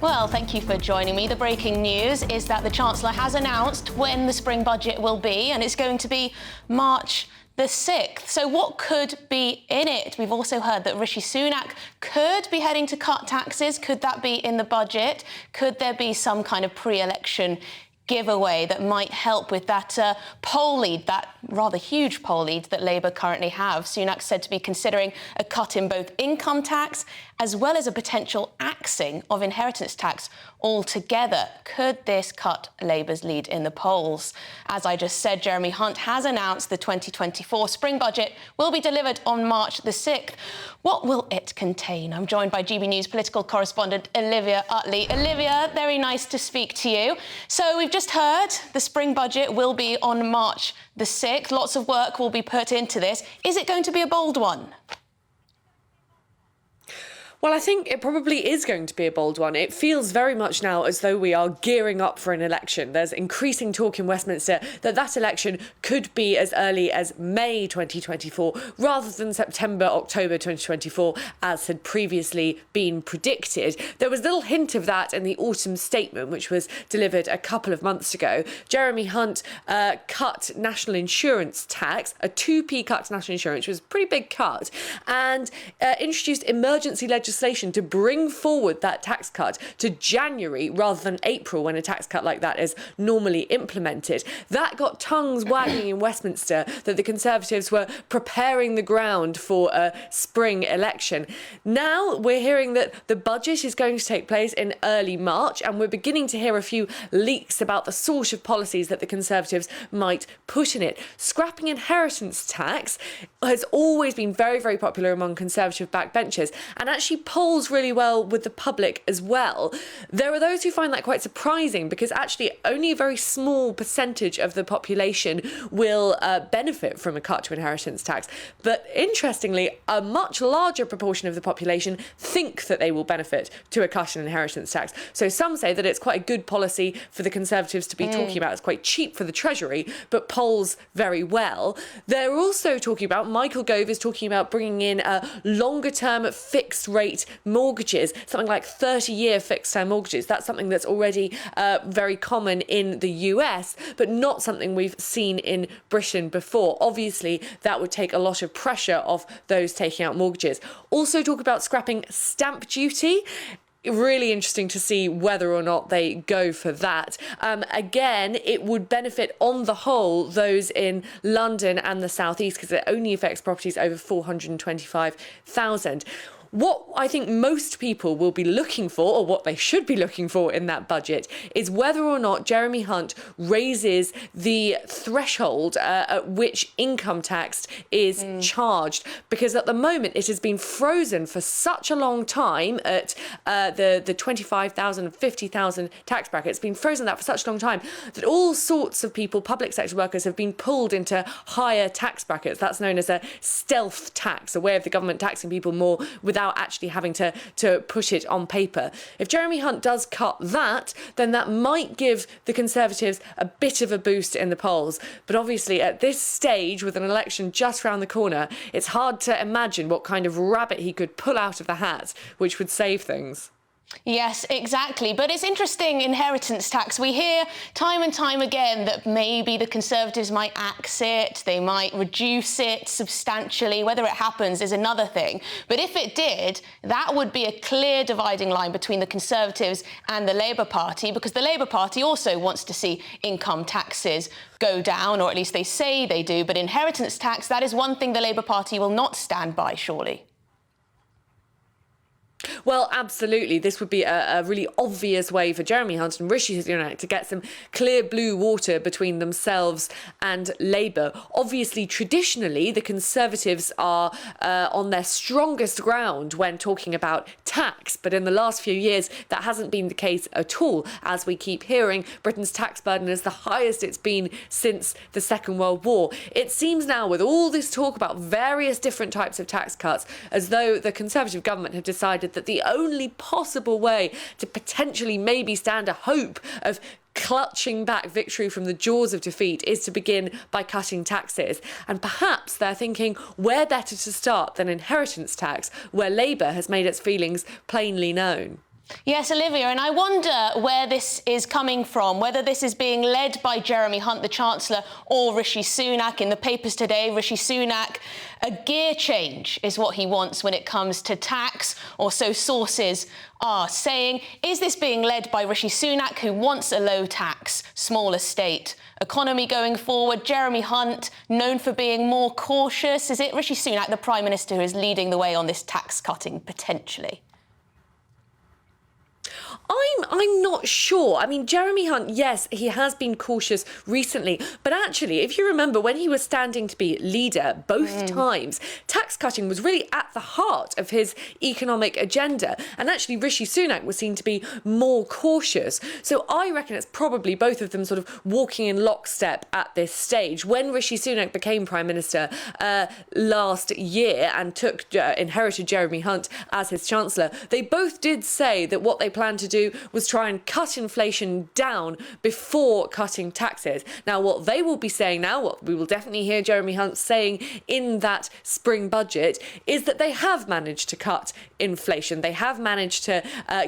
Well, thank you for joining me. The breaking news is that the Chancellor has announced when the spring budget will be, and it's going to be March the 6th. So what could be in it? We've also heard that Rishi Sunak could be heading to cut taxes. Could that be in the budget? Could there be some kind of pre-election giveaway that might help with that poll lead, that rather huge poll lead that Labour currently have? Sunak's said to be considering a cut in both income tax as well as a potential axing of inheritance tax altogether. Could this cut Labour's lead in the polls? As I just said, Jeremy Hunt has announced the 2024 spring budget will be delivered on March the 6th. What will it contain? I'm joined by GB News political correspondent Olivia Utley. Olivia, very nice to speak to you. So we've just heard the spring budget will be on March the 6th. Lots of work will be put into this. Is it going to be a bold one? Well, I think it probably is going to be a bold one. It feels very much now as though we are gearing up for an election. There's increasing talk in Westminster that election could be as early as May 2024 rather than September, October 2024, as had previously been predicted. There was a little hint of that in the autumn statement, which was delivered a couple of months ago. Jeremy Hunt cut national insurance tax, a 2p cut to national insurance, which was a pretty big cut, and introduced emergency legislation to bring forward that tax cut to January rather than April, when a tax cut like that is normally implemented. That got tongues wagging in Westminster that the Conservatives were preparing the ground for a spring election. Now we're hearing that the budget is going to take place in early March, and we're beginning to hear a few leaks about the sort of policies that the Conservatives might put in it. Scrapping inheritance tax has always been very, very popular among Conservative backbenchers, and actually polls really well with the public as well. There are those who find that quite surprising, because actually only a very small percentage of the population will benefit from a cut to inheritance tax. But interestingly, a much larger proportion of the population think that they will benefit to a cut in inheritance tax. So some say that it's quite a good policy for the Conservatives to be talking about. It's quite cheap for the Treasury, but polls very well. They're also talking about, Michael Gove is talking about bringing in longer term fixed rate mortgages, something like 30-year fixed-term mortgages. That's something that's already very common in the US, but not something we've seen in Britain before. Obviously, that would take a lot of pressure off those taking out mortgages. Also talk about scrapping stamp duty. Really interesting to see whether or not they go for that. Again, it would benefit on the whole those in London and the South East, because it only affects properties over 425,000. What I think most people will be looking for, or what they should be looking for in that budget, is whether or not Jeremy Hunt raises the threshold at which income tax is charged. Because at the moment it has been frozen for such a long time at the 25,000 and 50,000 tax bracket. It's been frozen that for such a long time that all sorts of people, public sector workers, have been pulled into higher tax brackets. That's known as a stealth tax, a way of the government taxing people more without actually having to put it on paper. If Jeremy Hunt does cut that, then that might give the Conservatives a bit of a boost in the polls. But obviously at this stage, with an election just round the corner, it's hard to imagine what kind of rabbit he could pull out of the hat which would save things. Yes, exactly. But it's interesting, inheritance tax. We hear time and time again that maybe the Conservatives might axe it, they might reduce it substantially. Whether it happens is another thing. But if it did, that would be a clear dividing line between the Conservatives and the Labour Party, because the Labour Party also wants to see income taxes go down, or at least they say they do. But inheritance tax, that is one thing the Labour Party will not stand by, surely. Well, absolutely. This would be a really obvious way for Jeremy Hunt and Rishi Sunak to get some clear blue water between themselves and Labour. Obviously, traditionally, the Conservatives are on their strongest ground when talking about tax. But in the last few years, that hasn't been the case at all. As we keep hearing, Britain's tax burden is the highest it's been since the Second World War. It seems now, with all this talk about various different types of tax cuts, as though the Conservative government have decided that the only possible way to potentially maybe stand a hope of clutching back victory from the jaws of defeat is to begin by cutting taxes. And perhaps they're thinking, where better to start than inheritance tax, where Labour has made its feelings plainly known. Yes, Olivia, and I wonder where this is coming from, whether this is being led by Jeremy Hunt, the Chancellor, or Rishi Sunak. In the papers today, Rishi Sunak, a gear change is what he wants when it comes to tax, or so sources are saying. Is this being led by Rishi Sunak, who wants a low tax, smaller state economy going forward? Jeremy Hunt, known for being more cautious. Is it Rishi Sunak, the Prime Minister, who is leading the way on this tax cutting, potentially? I'm not sure. I mean, Jeremy Hunt, yes, he has been cautious recently. But actually, if you remember, when he was standing to be leader both times, tax cutting was really at the heart of his economic agenda. And actually, Rishi Sunak was seen to be more cautious. So I reckon it's probably both of them sort of walking in lockstep at this stage. When Rishi Sunak became Prime Minister last year and inherited Jeremy Hunt as his Chancellor, they both did say that what they planned to do was try and cut inflation down before cutting taxes. Now, what they will be saying now, what we will definitely hear Jeremy Hunt saying in that spring budget, is that they have managed to cut inflation. They have managed to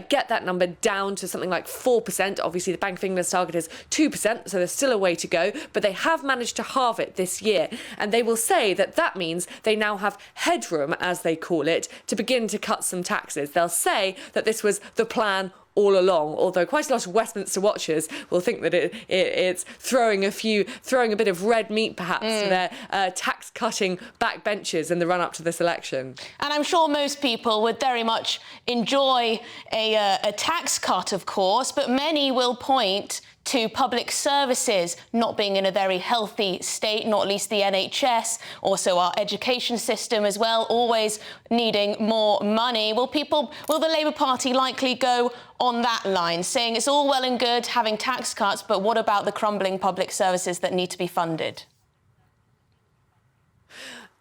get that number down to something like 4%. Obviously, the Bank of England's target is 2%, so there's still a way to go, but they have managed to halve it this year. And they will say that that means they now have headroom, as they call it, to begin to cut some taxes. They'll say that this was the plan all along, although quite a lot of Westminster watchers will think that it's throwing a bit of red meat perhaps to their tax-cutting backbenchers in the run-up to this election. And I'm sure most people would very much enjoy a tax cut, of course, but many will point to public services not being in a very healthy state, not least the NHS, also our education system as well, always needing more money. Will the Labour Party likely go on that line, saying it's all well and good having tax cuts, but what about the crumbling public services that need to be funded?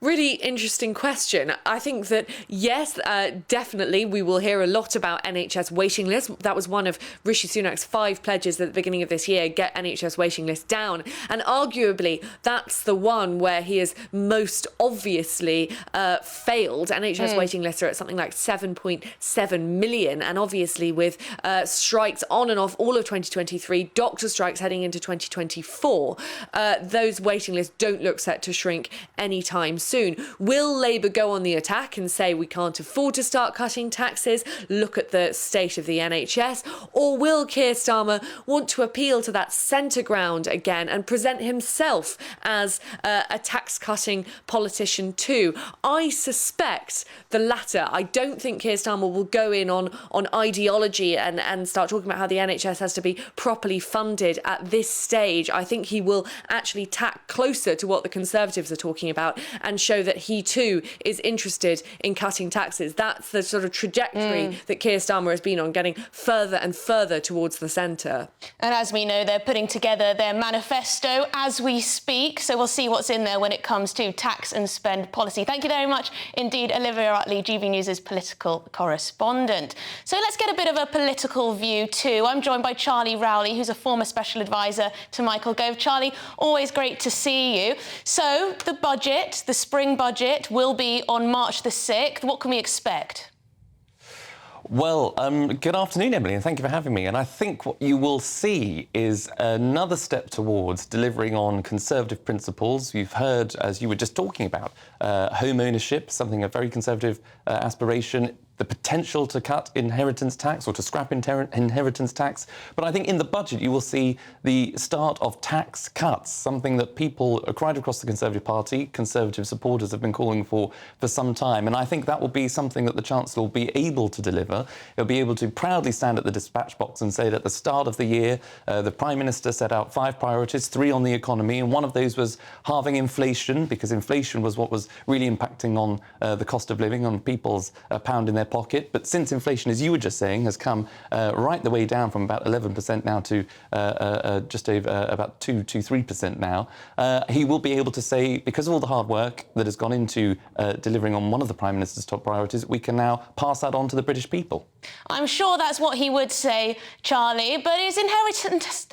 Really interesting question. I think that, yes, definitely we will hear a lot about NHS waiting lists. That was one of Rishi Sunak's 5 pledges at the beginning of this year, get NHS waiting lists down. And arguably, that's the one where he has most obviously failed. NHS waiting lists are at something like 7.7 million. And obviously with strikes on and off all of 2023, doctor strikes heading into 2024, those waiting lists don't look set to shrink anytime soon. Will Labour go on the attack and say we can't afford to start cutting taxes, look at the state of the NHS, or will Keir Starmer want to appeal to that centre ground again and present himself as a tax-cutting politician too? I suspect the latter. I don't think Keir Starmer will go in on ideology and start talking about how the NHS has to be properly funded at this stage. I think he will actually tack closer to what the Conservatives are talking about and show that he too is interested in cutting taxes. That's the sort of trajectory that Keir Starmer has been on, getting further and further towards the centre. And as we know, they're putting together their manifesto as we speak, so we'll see what's in there when it comes to tax and spend policy. Thank you very much indeed, Olivia Utley, GB News' political correspondent. So let's get a bit of a political view too. I'm joined by Charlie Rowley, who's a former special advisor to Michael Gove. Charlie, always great to see you. So the budget, the spring budget, will be on March the 6th. What can we expect? Well, good afternoon, Emily, and thank you for having me. And I think what you will see is another step towards delivering on Conservative principles. You've heard, as you were just talking about, home ownership, something a very Conservative aspiration, the potential to cut inheritance tax or to scrap inheritance tax. But I think in the budget you will see the start of tax cuts, something that people right across the Conservative Party, Conservative supporters have been calling for some time. And I think that will be something that the Chancellor will be able to deliver. He'll be able to proudly stand at the dispatch box and say that at the start of the year, the Prime Minister set out 5 priorities, 3 on the economy, and one of those was halving inflation, because inflation was what was really impacting on the cost of living, on people's pound in their pocket. But since inflation, as you were just saying, has come right the way down from about 11% now to just over about 2-3% now, he will be able to say, because of all the hard work that has gone into delivering on one of the Prime Minister's top priorities, we can now pass that on to the British people. I'm sure that's what he would say, Charlie, but is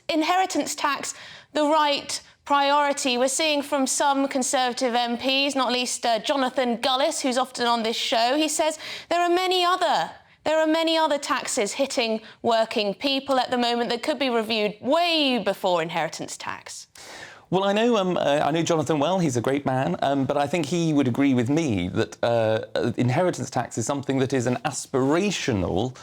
inheritance tax the right priority? We're seeing from some Conservative MPs, not least Jonathan Gullis, who's often on this show, he says there are many other there are many other taxes hitting working people at the moment that could be reviewed way before inheritance tax. Well, I know Jonathan well. He's a great man, but I think he would agree with me that inheritance tax is something that is an aspirational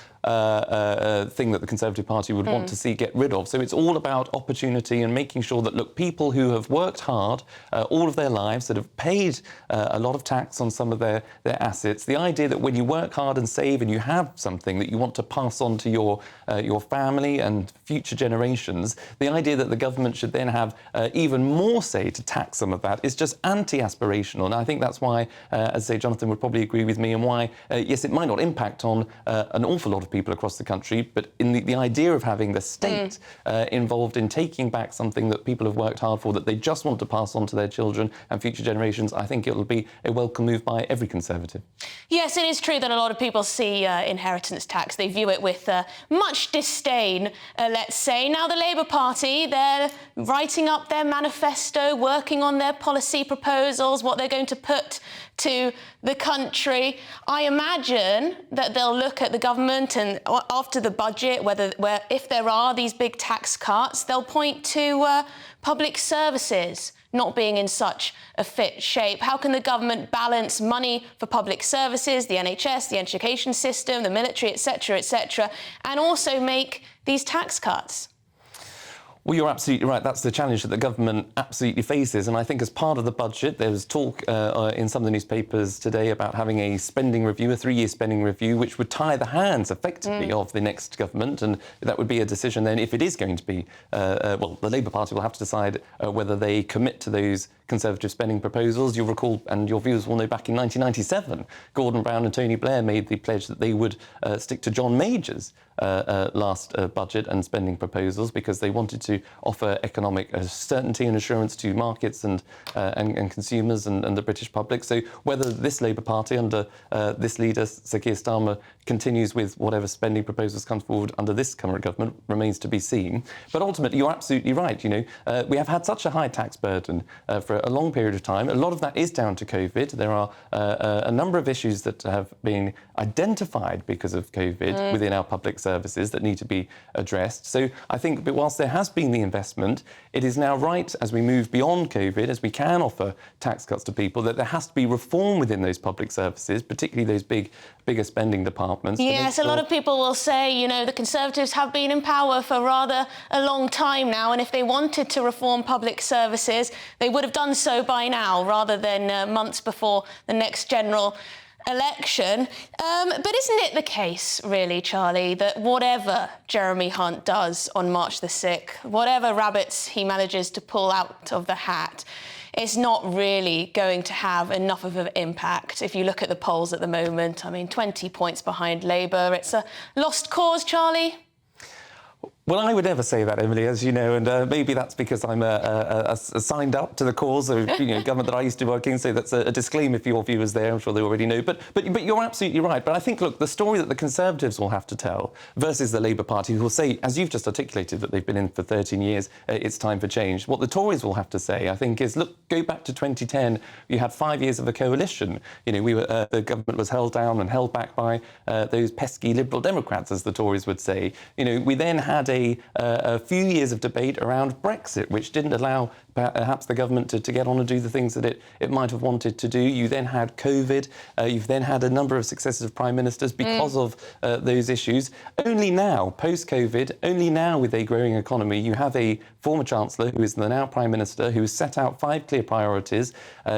thing that the Conservative Party would want to see get rid of. So it's all about opportunity and making sure that, look, people who have worked hard all of their lives, that have paid a lot of tax on some of their assets, the idea that when you work hard and save and you have something that you want to pass on to your family and future generations, the idea that the government should then have even more say to tax some of that is just anti-aspirational. And I think that's why, as I say, Jonathan would probably agree with me, and why, yes, it might not impact on an awful lot of people across the country, but in the idea of having the state involved in taking back something that people have worked hard for, that they just want to pass on to their children and future generations, I think it'll be a welcome move by every Conservative. Yes, it is true that a lot of people see inheritance tax. They view it with much disdain, let's say. Now, the Labour Party, they're writing up their manifesto, working on their policy proposals, what they're going to put to the country. I imagine that they'll look at the government and after the budget, if there are these big tax cuts, they'll point to public services not being in such a fit shape. How can the government balance money for public services, the NHS, the education system, the military, etc., and also make these tax cuts? Well, you're absolutely right. That's the challenge that the government absolutely faces. And I think as part of the budget, there was talk in some of the newspapers today about having a spending review, a 3-year spending review, which would tie the hands effectively of the next government. And that would be a decision then, if it is going to be, well, the Labour Party will have to decide whether they commit to those Conservative spending proposals. You'll recall, and your viewers will know, back in 1997, Gordon Brown and Tony Blair made the pledge that they would stick to John Major's last budget and spending proposals, because they wanted to offer economic certainty and assurance to markets and consumers and the British public. So whether this Labour Party under this leader, Sir Keir Starmer, continues with whatever spending proposals come forward under this current government remains to be seen. But ultimately, you're absolutely right. You know, we have had such a high tax burden for a long period of time. A lot of that is down to COVID. There are a number of issues that have been identified because of COVID within our public services that need to be addressed. So I think that whilst there has been the investment, it is now right, as we move beyond COVID, as we can offer tax cuts to people, that there has to be reform within those public services, particularly those bigger spending departments. Yes, a lot of people will say, you know, the Conservatives have been in power for rather a long time now, and if they wanted to reform public services, they would have done so by now, rather than months before the next general election. But isn't it the case, really, Charlie, that whatever Jeremy Hunt does on March the 6th, whatever rabbits he manages to pull out of the hat, it's not really going to have enough of an impact? If you look at the polls at the moment, I mean, 20 points behind Labour. It's a lost cause, Charlie? Well, I would never say that, Emily, as you know, and maybe that's because I'm signed up to the cause of government that I used to work in, so that's a disclaimer for your viewers there. I'm sure they already know. But you're absolutely right. But I think, look, the story that the Conservatives will have to tell versus the Labour Party, who will say, as you've just articulated, that they've been in for 13 years, it's time for change. What the Tories will have to say, I think, is, look, go back to 2010. You had 5 years of a coalition. You know, the government was held down and held back by those pesky Liberal Democrats, as the Tories would say. You know, we then had a few years of debate around Brexit, which didn't allow perhaps the government to get on and do the things that it might have wanted to do. You then had COVID. You've then had a number of successive prime ministers because of those issues. Only now, post-COVID, only now with a growing economy, you have a former Chancellor, who is the now Prime Minister, who has set out 5 clear priorities.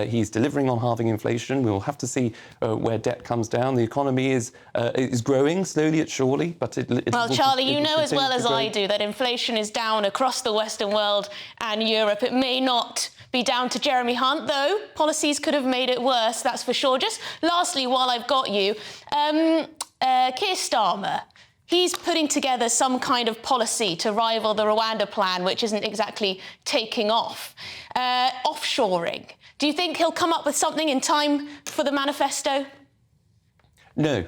He's delivering on halving inflation. We'll have to see where debt comes down. The economy is growing slowly but surely, but it well, will, Charlie, you know as well as grow. I do that inflation is down across the Western world and Europe. It may not be down to Jeremy Hunt, though. Policies could have made it worse, that's for sure. Just lastly, while I've got you, Keir Starmer, he's putting together some kind of policy to rival the Rwanda plan, which isn't exactly taking off. Offshoring. Do you think he'll come up with something in time for the manifesto? No.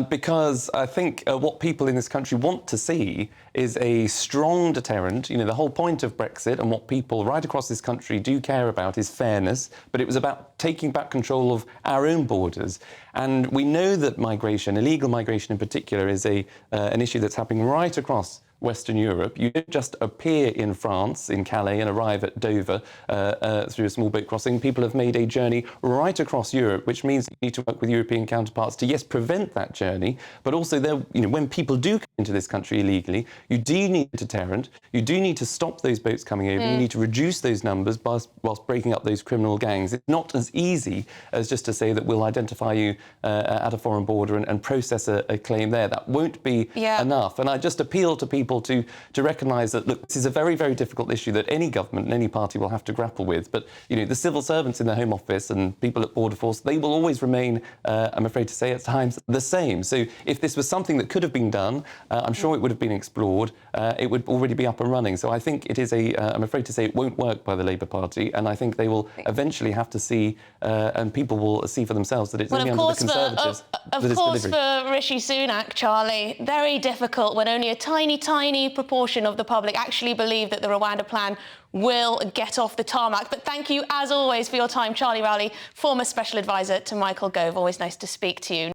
Because I think what people in this country want to see is a strong deterrent. You know, the whole point of Brexit and what people right across this country do care about is fairness, but it was about taking back control of our own borders. And we know that migration, illegal migration in particular, is an issue that's happening right across Western Europe. You don't just appear in France, in Calais, and arrive at Dover through a small boat crossing. People have made a journey right across Europe, which means you need to work with European counterparts to, yes, prevent that journey, but also, when people do come into this country illegally, you do need a deterrent. You do need to stop those boats coming over. You need to reduce those numbers whilst breaking up those criminal gangs. It's not as easy as just to say that we'll identify you at a foreign border and process a claim there. That won't be enough. And I just appeal to people to recognise that, look, this is a very, very difficult issue that any government and any party will have to grapple with. But, the civil servants in the Home Office and people at Border Force, they will always remain, I'm afraid to say at times, the same. So if this was something that could have been done, I'm sure it would have been explored. It would already be up and running. So I think it is I'm afraid to say it won't work by the Labour Party. And I think they will eventually have to see, and people will see for themselves, that it's only under the Conservatives that it's delivering. Of course, for Rishi Sunak, Charlie, very difficult when only a tiny proportion of the public actually believe that the Rwanda plan will get off the tarmac. But thank you, as always, for your time, Charlie Rowley, former Special Advisor to Michael Gove. Always nice to speak to you.